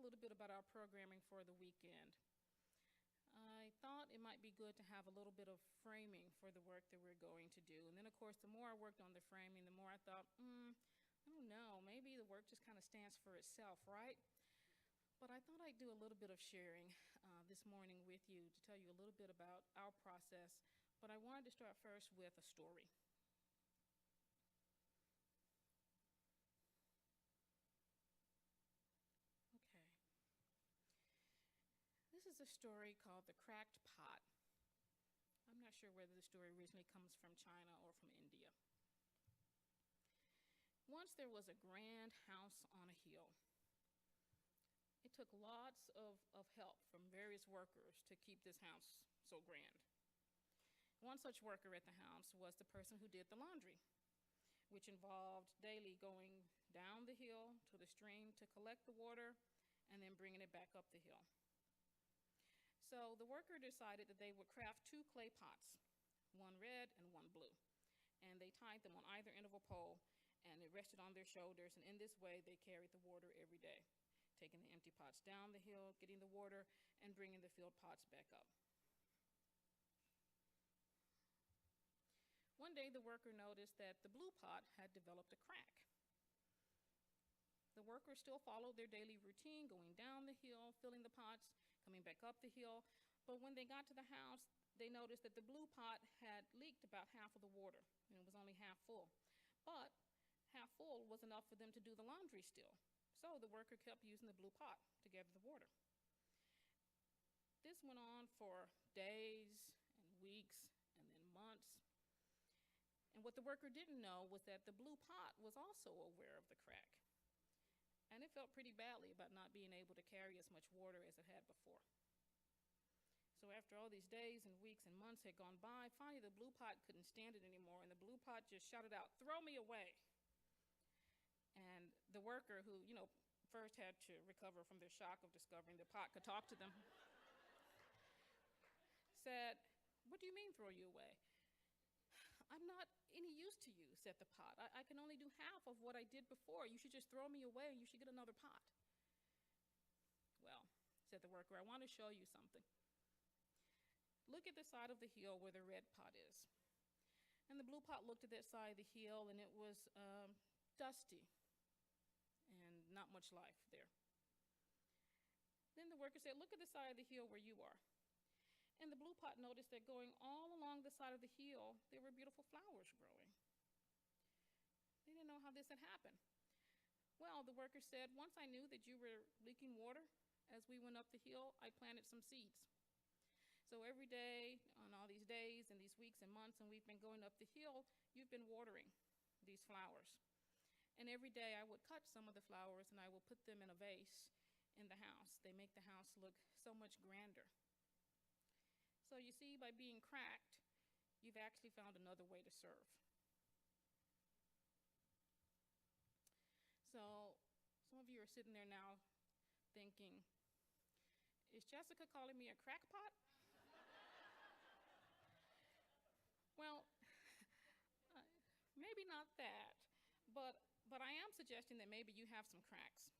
little bit about our programming for the weekend. I thought it might be good to have a little bit of framing for the work that we're going to do. And then, of course, the more I worked on the framing, the more I thought, I don't know, maybe the work just kind of stands for itself, right? But I thought I'd do a little bit of sharing this morning with you to tell you a little bit about our process. But I wanted to start first with a story. Okay. This is a story called The Cracked Pot. I'm not sure whether the story originally comes from China or from India. Once there was a grand house on a hill. It took lots of help from various workers to keep this house so grand. One such worker at the house was the person who did the laundry, which involved daily going down the hill to the stream to collect the water and then bringing it back up the hill. So the worker decided that they would craft 2 clay pots, one red and one blue. And they tied them on either end of a pole, and it rested on their shoulders, and in this way they carried the water every day, taking the empty pots down the hill, getting the water, and bringing the filled pots back up. One day the worker noticed that the blue pot had developed a crack. The workers still followed their daily routine, going down the hill, filling the pots, coming back up the hill. But when they got to the house, they noticed that the blue pot had leaked about half of the water, and it was only half full. But half full was enough for them to do the laundry still. So the worker kept using the blue pot to gather the water. This went on for days and weeks and then months. And what the worker didn't know was that the blue pot was also aware of the crack. And it felt pretty badly about not being able to carry as much water as it had before. So after all these days and weeks and months had gone by, finally the blue pot couldn't stand it anymore, and the blue pot just shouted out, "Throw me away." And the worker, who, first had to recover from the shock of discovering the pot could talk to them, said, "What do you mean throw you away?" "I'm not any use to you," said the pot. I can only do half of what I did before. You should just throw me away and you should get another pot." "Well," said the worker, "I want to show you something. Look at the side of the hill where the red pot is." And the blue pot looked at that side of the hill, and it was dusty and not much life there. Then the worker said, "Look at the side of the hill where you are." And the blue pot noticed that going all along the side of the hill, there were beautiful flowers growing. They didn't know how this had happened. "Well," the worker said, "once I knew that you were leaking water as we went up the hill, I planted some seeds. So every day, on all these days and these weeks and months, and we've been going up the hill, you've been watering these flowers. And every day I would cut some of the flowers and I will put them in a vase in the house. They make the house look so much grander. So you see, by being cracked, you've actually found another way to serve." So some of you are sitting there now thinking, is Jessica calling me a crackpot? Well, maybe not that, but I am suggesting that maybe you have some cracks.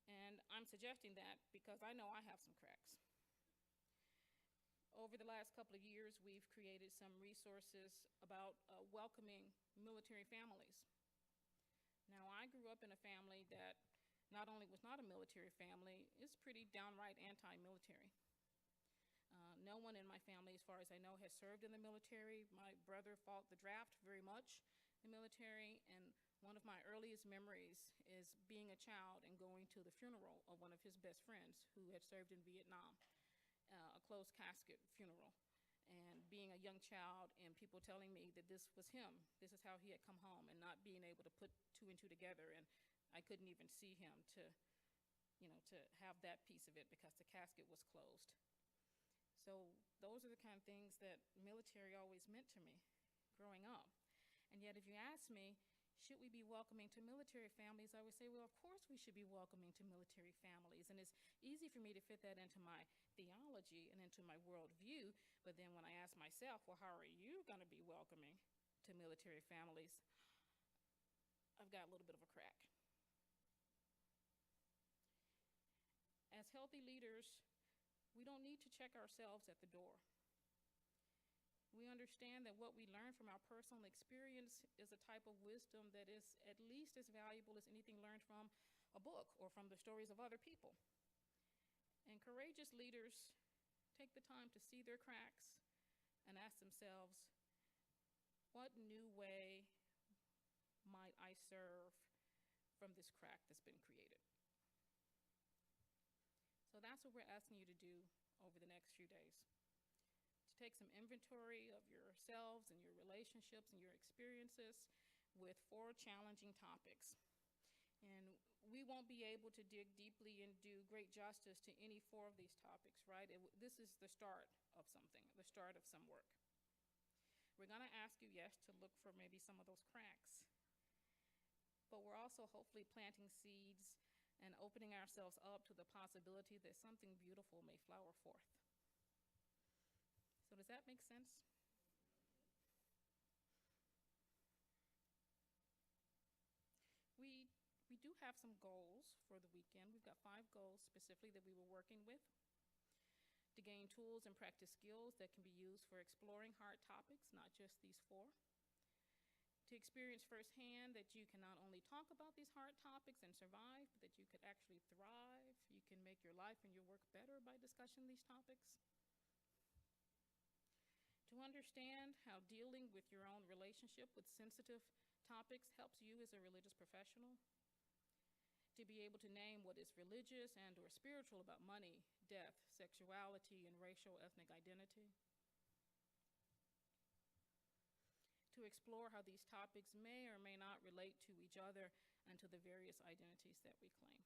And I'm suggesting that because I know I have some cracks. Over the last couple of years, we've created some resources about welcoming military families. Now, I grew up in a family that not only was not a military family, it's pretty downright anti-military. No one in my family, as far as I know, has served in the military. My brother fought the draft very much in the military, and one of my earliest memories is being a child and going to the funeral of one of his best friends who had served in Vietnam. A closed casket funeral, and being a young child and people telling me that this was him, this is how he had come home, and not being able to put 2 and 2 together, and I couldn't even see him to have that piece of it because the casket was closed. So those are the kind of things that military always meant to me growing up. And yet if you ask me, should we be welcoming to military families, I would say, well, of course we should be welcoming to military families. And it's easy for me to fit that into my theology and into my worldview. But then when I ask myself, well, how are you going to be welcoming to military families? I've got a little bit of a crack. as healthy leaders, we don't need to check ourselves at the door. We understand that what we learn from our personal experience is a type of wisdom that is at least as valuable as anything learned from a book or from the stories of other people. And courageous leaders take the time to see their cracks and ask themselves, what new way might I serve from this crack that's been created? So that's what we're asking you to do over the next few days. To take some inventory of yourselves and your relationships and your experiences with 4 challenging topics. And we won't be able to dig deeply and do great justice to any 4 of these topics, right? This is the start of something, the start of some work. We're going to ask you, yes, to look for maybe some of those cracks. But we're also hopefully planting seeds and opening ourselves up to the possibility that something beautiful may flower forth. So does that make sense? We do have some goals for the weekend. We've got 5 goals specifically that we were working with to gain tools and practice skills that can be used for exploring hard topics, not just these 4. To experience firsthand that you can not only talk about these hard topics and survive, but that you could actually thrive. You can make your life and your work better by discussing these topics. To understand how dealing with your own relationship with sensitive topics helps you as a religious professional. To be able to name what is religious and or spiritual about money, death, sexuality, and racial ethnic identity. To explore how these topics may or may not relate to each other and to the various identities that we claim.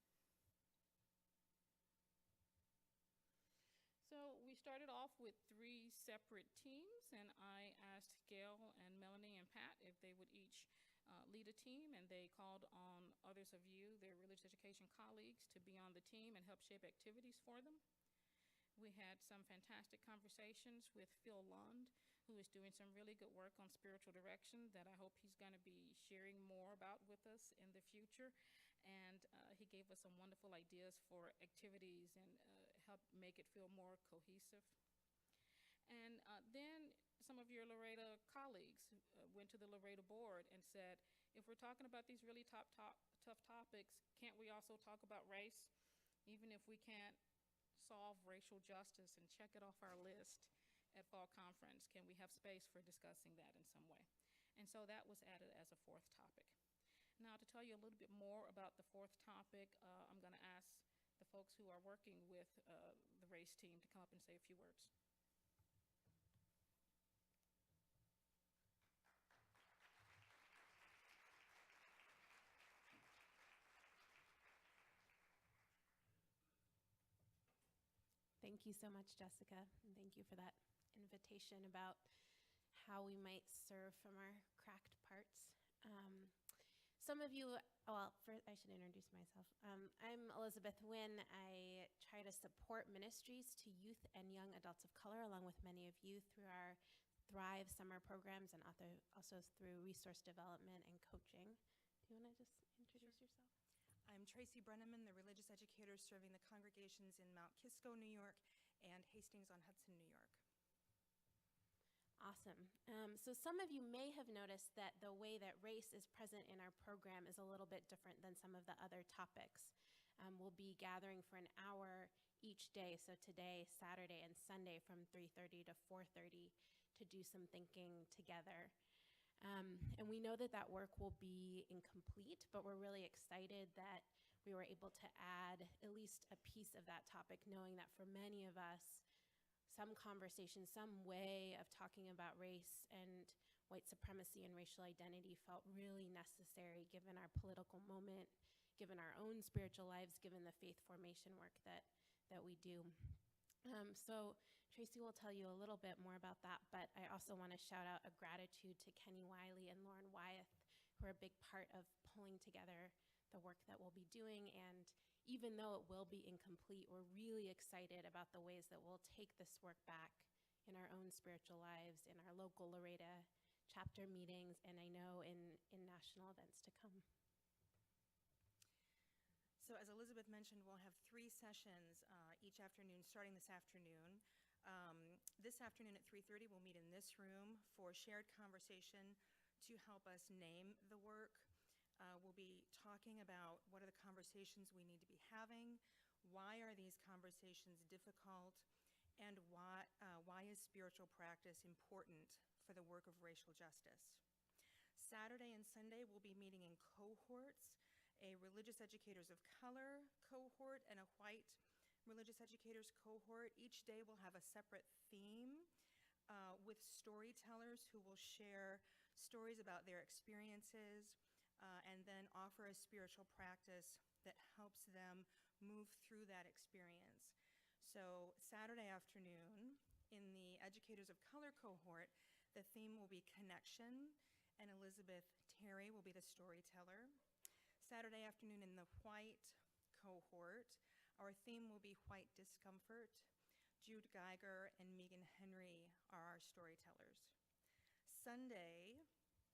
So we started off with 3 separate teams, and I asked Gail and Melanie and Pat if they would each lead a team, and they called on others of you, their religious education colleagues, to be on the team and help shape activities for them. We had some fantastic conversations with Phil Lund, who is doing some really good work on spiritual direction that I hope he's going to be sharing more about with us in the future. And he gave us some wonderful ideas for activities and help make it feel more cohesive. And then some of your LREDA colleagues went to the LREDA board and said, if we're talking about these really tough topics, can't we also talk about race? Even if we can't solve racial justice and check it off our list at fall conference, can we have space for discussing that in some way? And so that was added as a 4th topic. Now, to tell you a little bit more about the 4th topic, I'm going to ask the folks who are working with the race team to come up and say a few words. Thank you so much, Jessica, and thank you for that invitation about how we might serve from our cracked parts. Some of you, well, first I should introduce myself. I'm Elizabeth Wynn. I try to support ministries to youth and young adults of color, along with many of you, through our Thrive summer programs and also through resource development and coaching. Do you want to just introduce yourself? I'm Tracy Brenneman, the religious educator serving the congregations in Mount Kisco, New York, and Hastings-on-Hudson, New York. Awesome. So some of you may have noticed that the way that race is present in our program is a little bit different than some of the other topics. We'll be gathering for an hour each day, so today, Saturday, and Sunday from 3:30 to 4:30 to do some thinking together. And we know that that work will be incomplete, but we're really excited that we were able to add at least a piece of that topic, knowing that for many of us, some conversation, some way of talking about race and white supremacy and racial identity felt really necessary given our political moment, given our own spiritual lives, given the faith formation work that we do. So Tracy will tell you a little bit more about that, but I also want to shout out a gratitude to Kenny Wiley and Lauren Wyeth, who are a big part of pulling together the work that we'll be doing. And even though it will be incomplete, we're really excited about the ways that we'll take this work back in our own spiritual lives, in our local LREDA chapter meetings, and I know in national events to come. So as Elizabeth mentioned, we'll have 3 sessions each afternoon, starting this afternoon. This afternoon at 3:30, we'll meet in this room for shared conversation to help us name the work. We'll be talking about what are the conversations we need to be having, why are these conversations difficult, and why is spiritual practice important for the work of racial justice. Saturday and Sunday, we'll be meeting in cohorts, a religious educators of color cohort and a white religious educators cohort. Each day will have a separate theme with storytellers who will share stories about their experiences and then offer a spiritual practice that helps them move through that experience. So Saturday afternoon, in the Educators of Color cohort, the theme will be connection, and Elizabeth Terry will be the storyteller. Saturday afternoon in the white cohort, our theme will be white discomfort. Jude Geiger and Megan Henry are our storytellers. Sunday,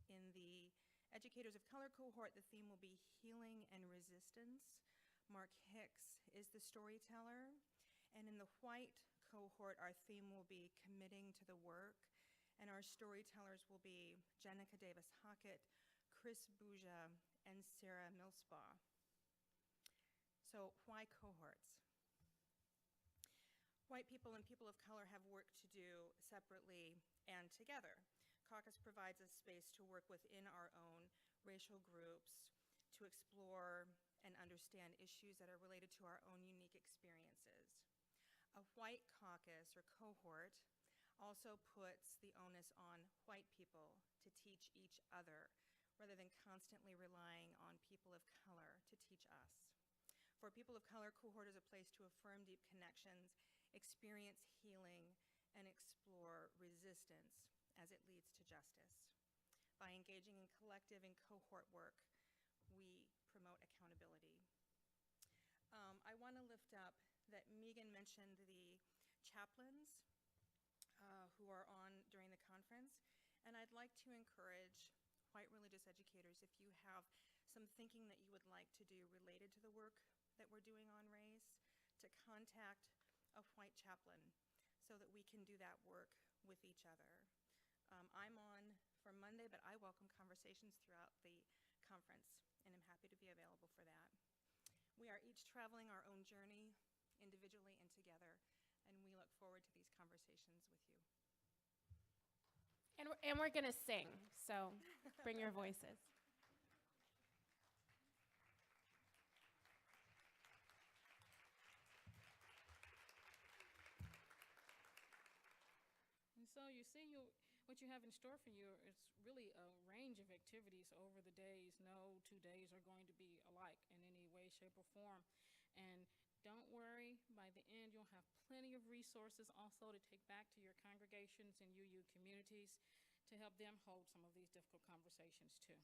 in the Educators of Color cohort, the theme will be healing and resistance. Mark Hicks is the storyteller. And in the white cohort, our theme will be committing to the work. And our storytellers will be Jenica Davis-Hockett, Chris Buja, and Sarah Millspaugh. So why cohorts? White people and people of color have work to do separately and together. Caucus provides a space to work within our own racial groups, to explore and understand issues that are related to our own unique experiences. A white caucus or cohort also puts the onus on white people to teach each other, rather than constantly relying on people of color to teach us. For people of color, cohort is a place to affirm deep connections, experience healing, and explore resistance as it leads to justice. By engaging in collective and cohort work, we promote accountability. I want to lift up that Megan mentioned the chaplains who are on during the conference, and I'd like to encourage white religious educators, if you have some thinking that you would like to do related to the work that we're doing on race, to contact a white chaplain so that we can do that work with each other. I'm on for Monday, but I welcome conversations throughout the conference, and I'm happy to be available for that. We are each traveling our own journey, individually and together, and we look forward to these conversations with you. And we're going to sing, so bring your voices. And so you see, what you have in store for you is really a range of activities over the days. No 2 days are going to be alike in any way, shape, or form. And don't worry, by the end you'll have plenty of resources also to take back to your congregations and UU communities to help them hold some of these difficult conversations too.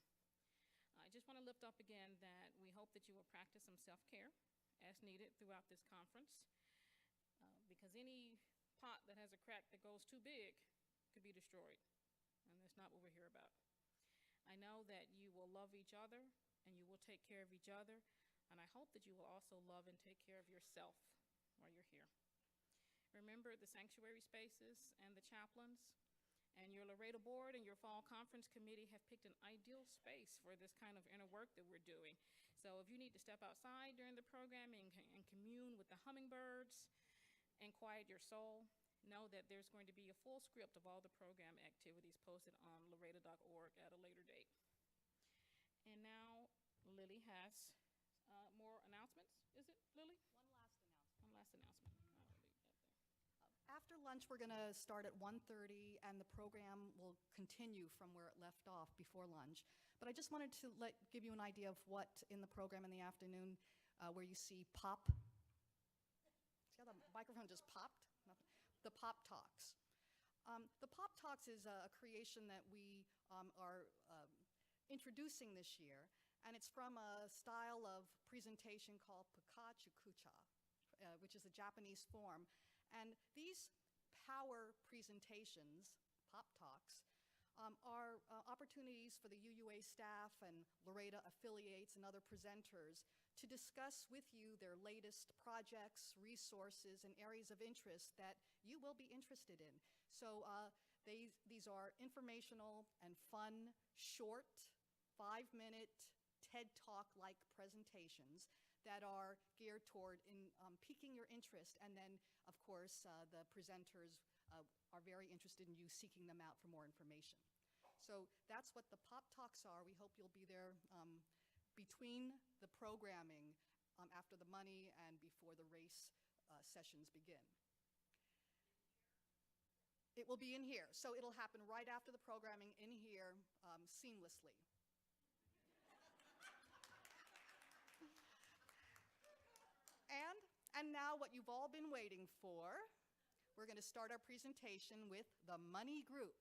I just want to lift up again that we hope that you will practice some self-care as needed throughout this conference, because any pot that has a crack that goes too big could be destroyed, and that's not what we're here about. I know that you will love each other and you will take care of each other, and I hope that you will also love and take care of yourself while you're here. Remember, the sanctuary spaces and the chaplains and your LREDA board and your fall conference committee have picked an ideal space for this kind of inner work that we're doing. So if you need to step outside during the program and commune with the hummingbirds and quiet your soul, know that there's going to be a full script of all the program activities posted on LREDA.org at a later date. And now Lily has more announcements. Is it, Lily? One last announcement. I'll leave that there. After lunch, we're going to start at 1:30, and the program will continue from where it left off before lunch. But I just wanted to give you an idea of what in the program in the afternoon, where you see pop. See how the microphone just popped? The Pop Talks. The Pop Talks is a creation that we are introducing this year, and it's from a style of presentation called Pakachukucha, which is a Japanese form. And these power presentations, Pop Talks, are opportunities for the UUA staff and LREDA affiliates and other presenters to discuss with you their latest projects, resources, and areas of interest that you will be interested in. So these are informational and fun, short, 5-minute TED Talk-like presentations that are geared toward piquing your interest. And then, of course, the presenters are very interested in you seeking them out for more information. So that's what the Pop Talks are. We hope you'll be there between the programming after the money and before the race sessions begin. It will be in here. So it'll happen right after the programming in here seamlessly. And now what you've all been waiting for, we're going to start our presentation with the Money Group.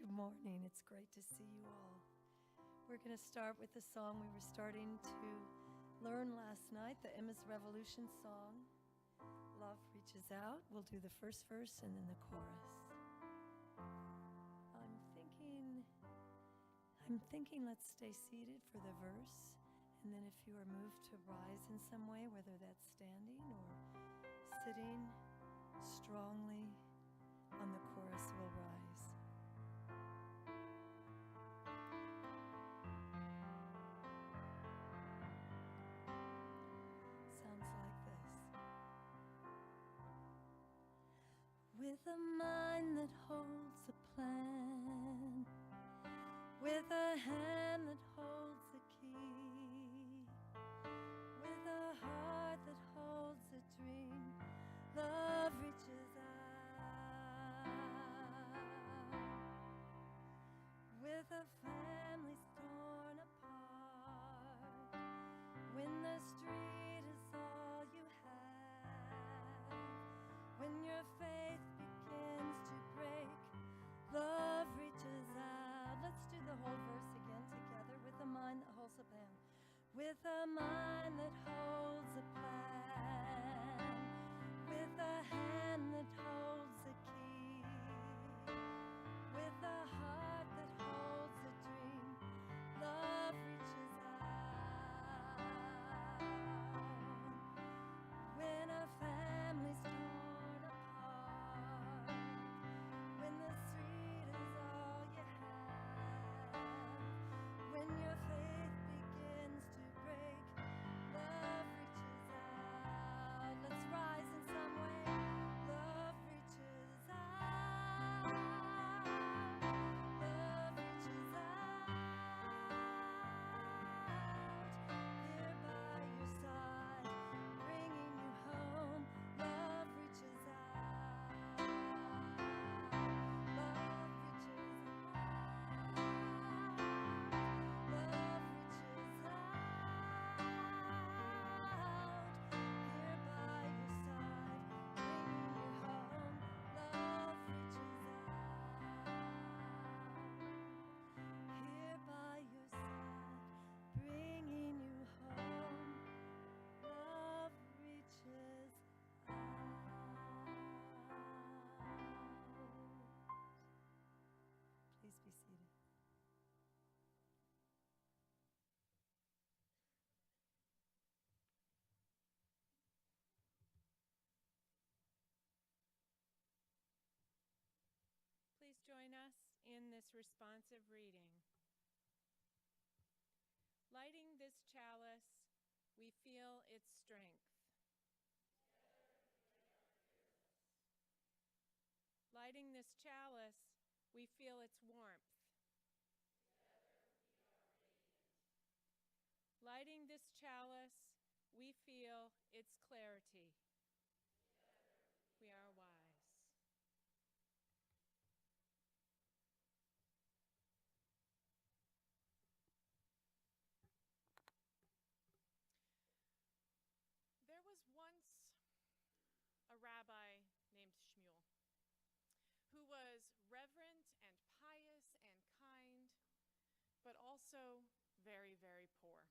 Good morning. It's great to see you all. We're going to start with the song we were starting to learn last night, the Emma's Revolution song, Love Reaches Out. We'll do the first verse and then the chorus. I'm thinking let's stay seated for the verse, and then if you are moved to rise in some way, whether that's standing or sitting strongly on the chorus, we'll rise. With a mind that holds a plan, with a hand that holds a key, with a heart that holds a dream, love reaches out. With a family torn apart, when the street is all you have, when your faith begins to break, love reaches out. Let's do the whole verse again together. With a mind that holds a plan, with a mind that holds a plan, with a hand that holds a key, with a heart that holds a dream, love reaches out. When a family's torn apart, join us in this responsive reading? Lighting this chalice, we feel its strength. Lighting this chalice, we feel its warmth. Lighting this chalice, we feel its clarity. We are wise. There was once a rabbi named Shmuel who was reverent and pious and kind, but also very, very poor.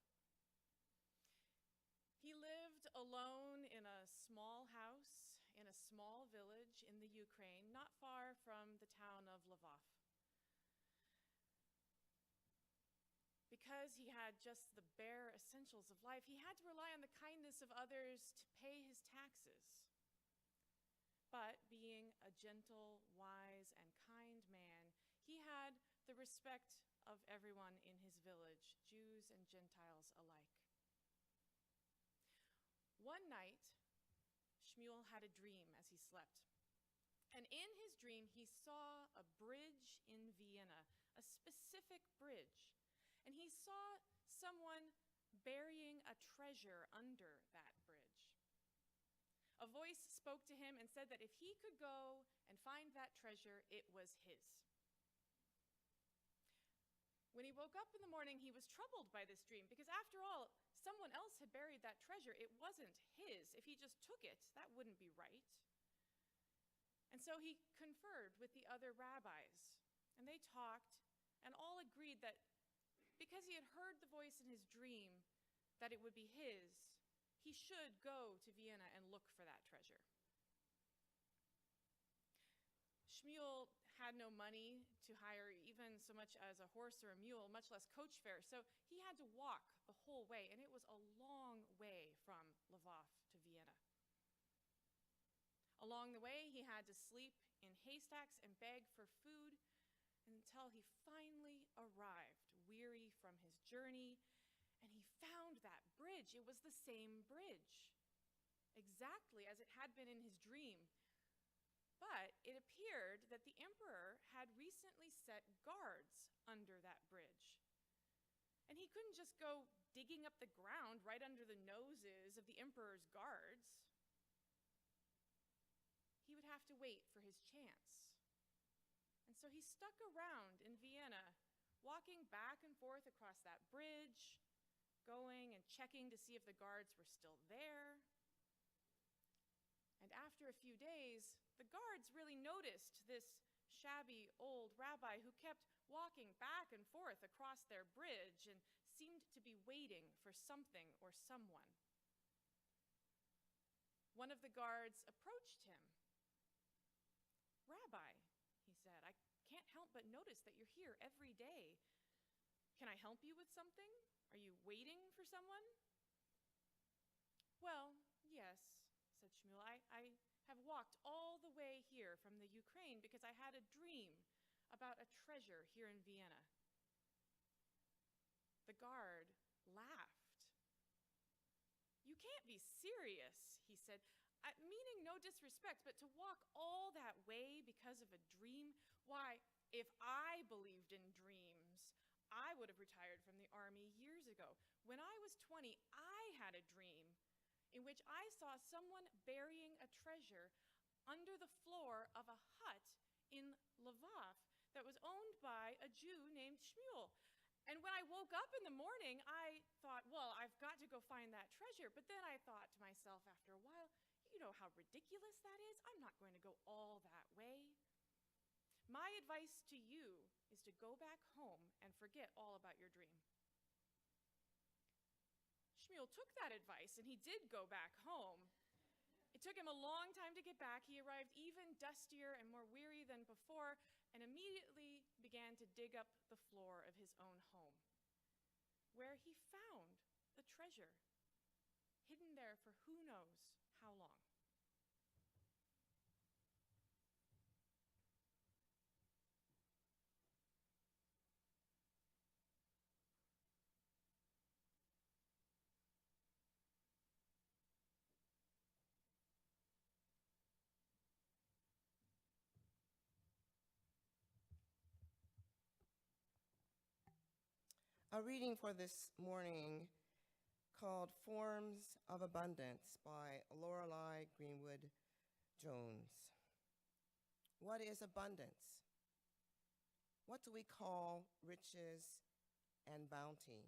He lived alone in a small house in a small village in the Ukraine, not far from the town of Lvov. Because he had just the bare essentials of life, he had to rely on the kindness of others to pay his taxes. But being a gentle, wise, and kind man, he had the respect of everyone in his village, Jews and Gentiles alike. One night, Shmuel had a dream as he slept. And in his dream, he saw a bridge in Vienna, a specific bridge. And he saw someone burying a treasure under that bridge. A voice spoke to him and said that if he could go and find that treasure, it was his. When he woke up in the morning, he was troubled by this dream because, after all, someone else had buried that treasure. It wasn't his. If he just took it, that wouldn't be right. And so he conferred with the other rabbis, and they talked and all agreed that because he had heard the voice in his dream that it would be his, he should go to Vienna and look for that treasure. Shmuel had no money to hire even so much as a horse or a mule, much less coach fare, so he had to walk the whole way, and it was a long way from Lvov to Vienna. Along the way, he had to sleep in haystacks and beg for food until he finally arrived, weary from his journey, and he found that bridge. It was the same bridge, exactly as it had been in his dream. But it appeared that the emperor had recently set guards under that bridge. And he couldn't just go digging up the ground right under the noses of the emperor's guards. He would have to wait for his chance. And so he stuck around in Vienna, walking back and forth across that bridge, going and checking to see if the guards were still there. And after a few days, the guards really noticed this shabby old rabbi who kept walking back and forth across their bridge and seemed to be waiting for something or someone. One of the guards approached him. "Rabbi," he said, "I can't help but notice that you're here every day. Can I help you with something? Are you waiting for someone?" "Well, yes," said Shmuel. I have walked all the way here from the Ukraine because I had a dream about a treasure here in Vienna." The guard laughed. "You can't be serious," he said. "Meaning no disrespect, but to walk all that way because of a dream? Why, if I believed in dreams, I would have retired from the army years ago. When I was 20, I had a dream in which I saw someone burying a treasure under the floor of a hut in Lvov that was owned by a Jew named Shmuel. And when I woke up in the morning, I thought, well, I've got to go find that treasure. But then I thought to myself after a while, you know how ridiculous that is? I'm not going to go all that way. My advice to you is to go back home and forget all about your dream." Shmuel took that advice, and he did go back home. It took him a long time to get back. He arrived even dustier and more weary than before, and immediately began to dig up the floor of his own home, where he found the treasure, hidden there for who knows how long. A reading for this morning called Forms of Abundance by Lorelei Greenwood Jones. What is abundance? What do we call riches and bounty?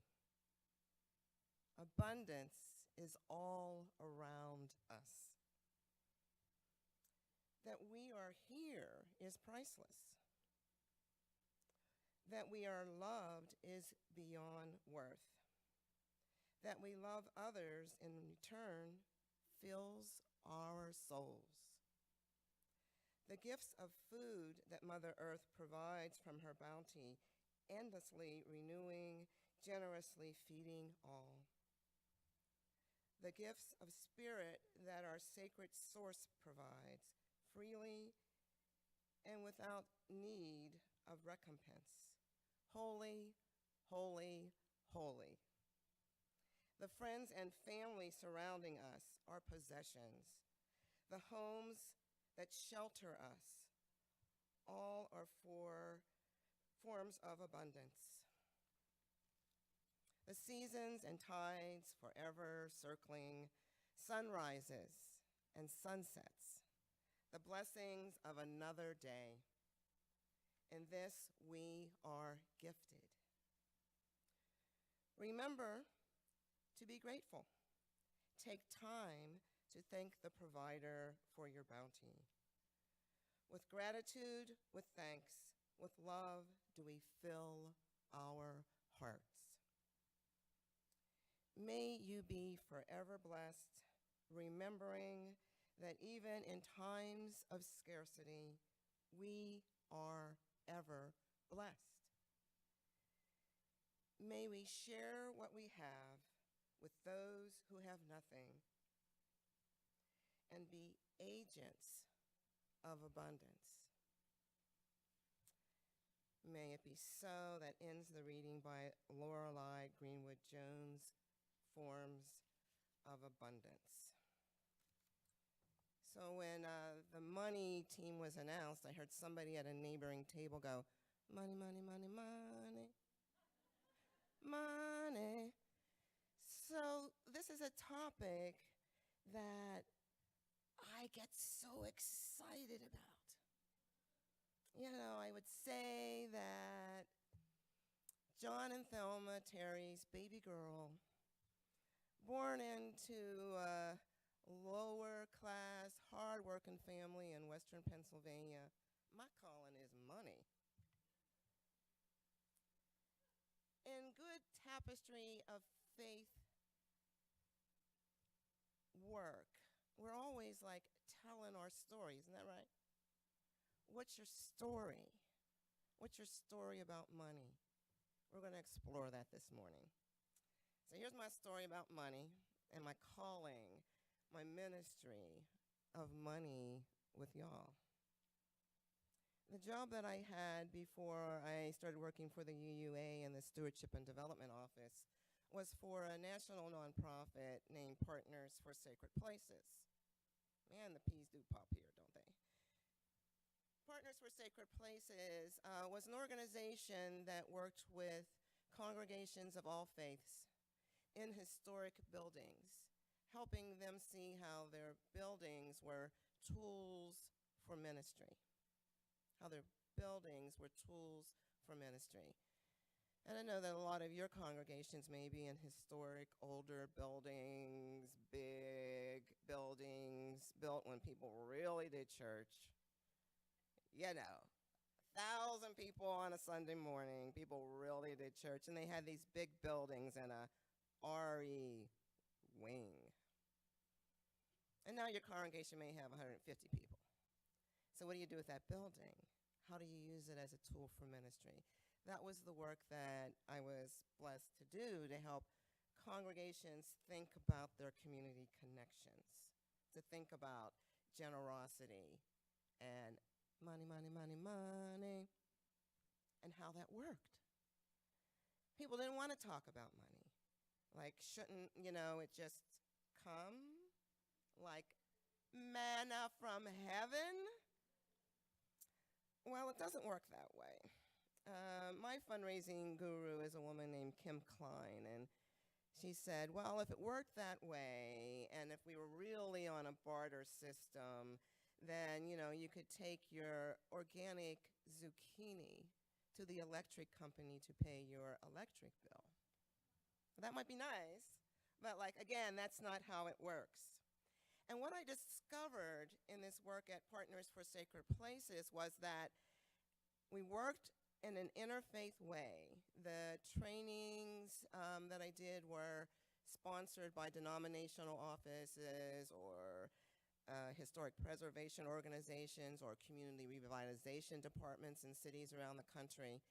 Abundance is all around us. That we are here is priceless. That we are loved is beyond worth. That we love others in return fills our souls. The gifts of food that Mother Earth provides from her bounty, endlessly renewing, generously feeding all. The gifts of spirit that our sacred source provides, freely and without need of recompense. Holy, holy, holy. The friends and family surrounding us, our possessions, the homes that shelter us, all are for forms of abundance. The seasons and tides forever circling, sunrises and sunsets, the blessings of another day. In this we are gifted. Remember to be grateful. Take time to thank the provider for your bounty. With gratitude, with thanks, with love, do we fill our hearts. May you be forever blessed, remembering that even in times of scarcity, we are ever blessed. May we share what we have with those who have nothing and be agents of abundance. May it be so. That ends the reading by Lorelei Greenwood Jones, Forms of Abundance. So when the money team was announced, I heard somebody at a neighboring table go, money, money, money, money, money. So this is a topic that I get so excited about. You know, I would say that John and Thelma Terry's baby girl, born into a lower class, hard-working family in Western Pennsylvania, my calling is money. In good tapestry of faith work, we're always like telling our story, isn't that right? What's your story? What's your story about money? We're going to explore that this morning. So here's my story about money and my calling, my ministry of money with y'all. The job that I had before I started working for the UUA and the Stewardship and Development Office was for a national nonprofit named Partners for Sacred Places. Man, the peas do pop here, don't they? Partners for Sacred Places was an organization that worked with congregations of all faiths in historic buildings, helping them see how their buildings were tools for ministry, how their buildings were tools for ministry. And I know that a lot of your congregations may be in historic, older buildings, big buildings, built when people really did church. You know, 1,000 people on a Sunday morning, people really did church, and they had these big buildings and a RE wing. And now your congregation may have 150 people. So what do you do with that building? How do you use it as a tool for ministry? That was the work that I was blessed to do, to help congregations think about their community connections, to think about generosity and money, money, money, money, and how that worked. People didn't want to talk about money. Like, shouldn't, it just come like manna from heaven? Well, it doesn't work that way. my fundraising guru is a woman named Kim Klein, and she said, well, if it worked that way, and if we were really on a barter system, then, you could take your organic zucchini to the electric company to pay your electric bill. That might be nice, but again, that's not how it works. And what I discovered in this work at Partners for Sacred Places was that we worked in an interfaith way. The trainings that I did were sponsored by denominational offices or historic preservation organizations or community revitalization departments in cities around the country.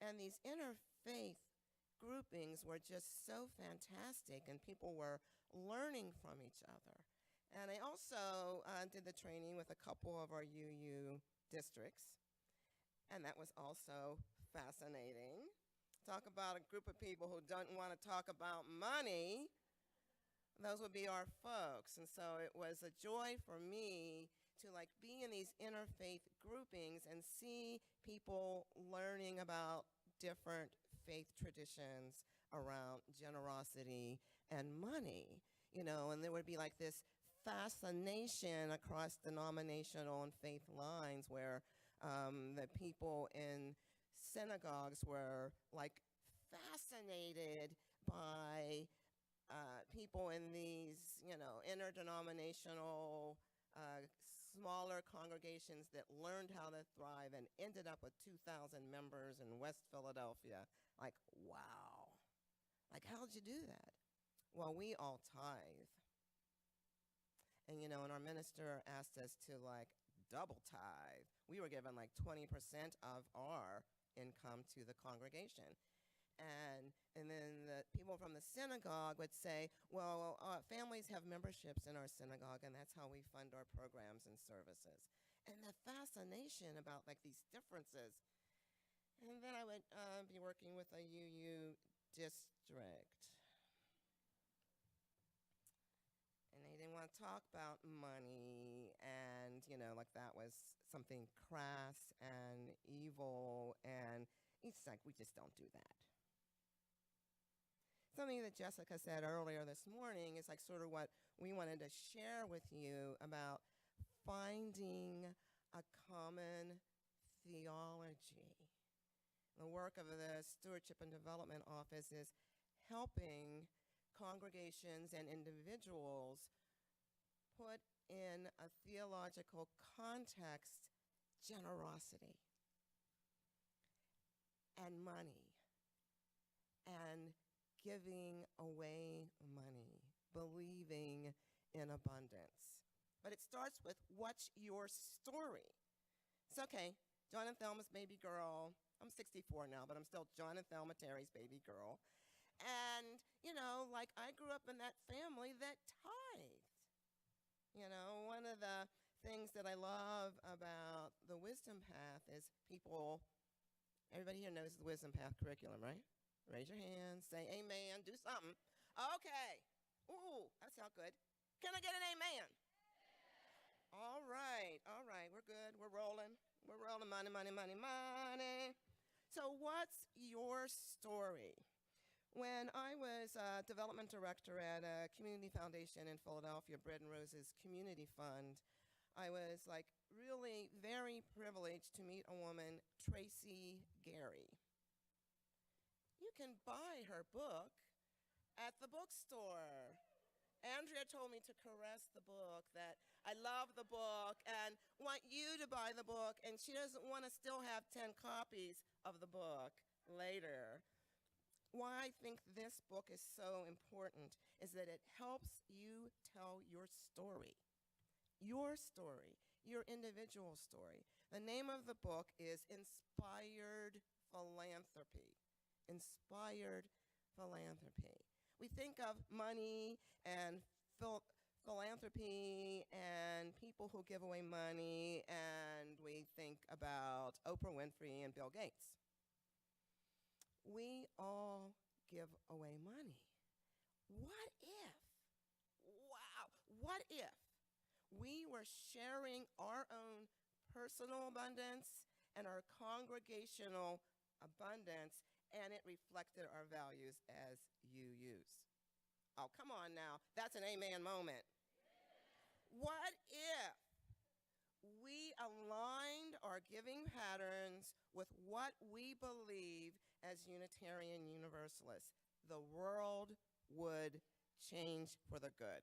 And these interfaith groupings were just so fantastic, and people were learning from each other. And I also did the training with a couple of our UU districts, and that was also fascinating. Talk about a group of people who don't want to talk about money. Those would be our folks. And so it was a joy for me to be in these interfaith groupings and see people learning about different faith traditions around generosity and money, and there would be this fascination across denominational and faith lines where the people in synagogues were fascinated by people in these, interdenominational smaller congregations that learned how to thrive and ended up with 2,000 members in West Philadelphia. Wow. How'd you do that? Well, we all tithe. And, and our minister asked us to double tithe. We were given 20% of our income to the congregation. And then the people from the synagogue would say, well, families have memberships in our synagogue, and that's how we fund our programs and services. And the fascination about these differences. And then I would be working with a UU district. And they didn't want to talk about money, and, that was something crass and evil, and it's we just don't do that. Something that Jessica said earlier this morning is sort of what we wanted to share with you about finding a common theology. The work of the Stewardship and Development Office is helping congregations and individuals put in a theological context generosity and money and giving away money, believing in abundance. But it starts with, what's your story? It's okay, John and Thelma's baby girl. I'm 64 now, but I'm still John and Thelma Terry's baby girl. And, I grew up in that family that tithed. One of the things that I love about the Wisdom Path is everybody here knows the Wisdom Path curriculum, right? Raise your hand, say amen, do something. Okay. Ooh, that sounds good. Can I get an amen? All right, we're good, we're rolling. We're rolling, money, money, money, money. So what's your story? When I was development director at a community foundation in Philadelphia, Bread and Roses Community Fund, I was really very privileged to meet a woman, Tracy Gary. You can buy her book at the bookstore. Andrea told me to caress the book, that I love the book and want you to buy the book, and she doesn't want to still have 10 copies of the book later. Why I think this book is so important is that it helps you tell your story, your individual story. The name of the book is Inspired Philanthropy. Inspired Philanthropy. We think of money and philanthropy and people who give away money, and we think about Oprah Winfrey and Bill Gates. We all give away money. What if, what if we were sharing our own personal abundance and our congregational abundance, and it reflected our values as UUs. Oh, come on now. That's an amen moment. What if we aligned our giving patterns with what we believe as Unitarian Universalists? The world would change for the good.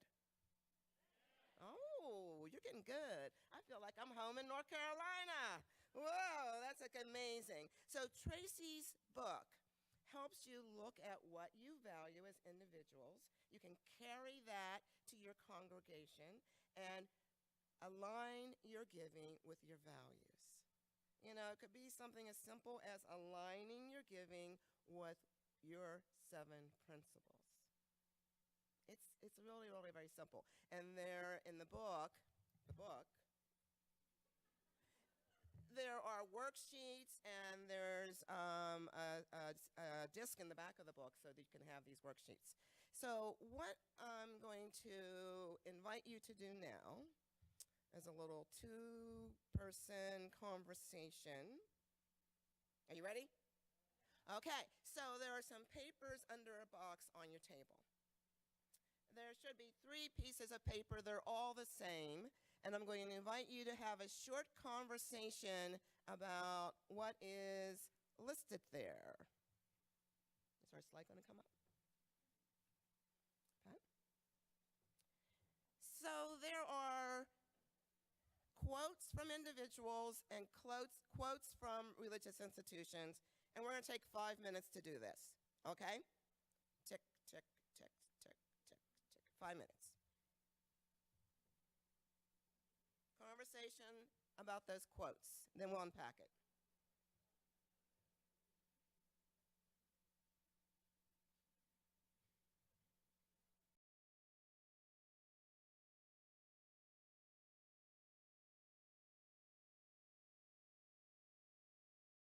Oh, you're getting good. I feel like I'm home in North Carolina. Whoa, that's like amazing. So Tracy's book helps you look at what you value as individuals. You can carry that to your congregation and align your giving with your values. You know, it could be something as simple as aligning your giving with your 7 principles. It's really, really very simple. And there in the book, there are worksheets, and there's a disc in the back of the book so that you can have these worksheets. So what I'm going to invite you to do now is a little 2-person conversation. Are you ready? Okay, so there are some papers under a box on your table. There should be 3 pieces of paper. They're all the same. And I'm going to invite you to have a short conversation about what is listed there. Is our slide going to come up? Okay. So there are quotes from individuals and quotes from religious institutions. And we're going to take 5 minutes to do this. Okay? Tick, tick, tick, tick, tick, tick. 5 minutes. Conversation about those quotes. Then we'll unpack it.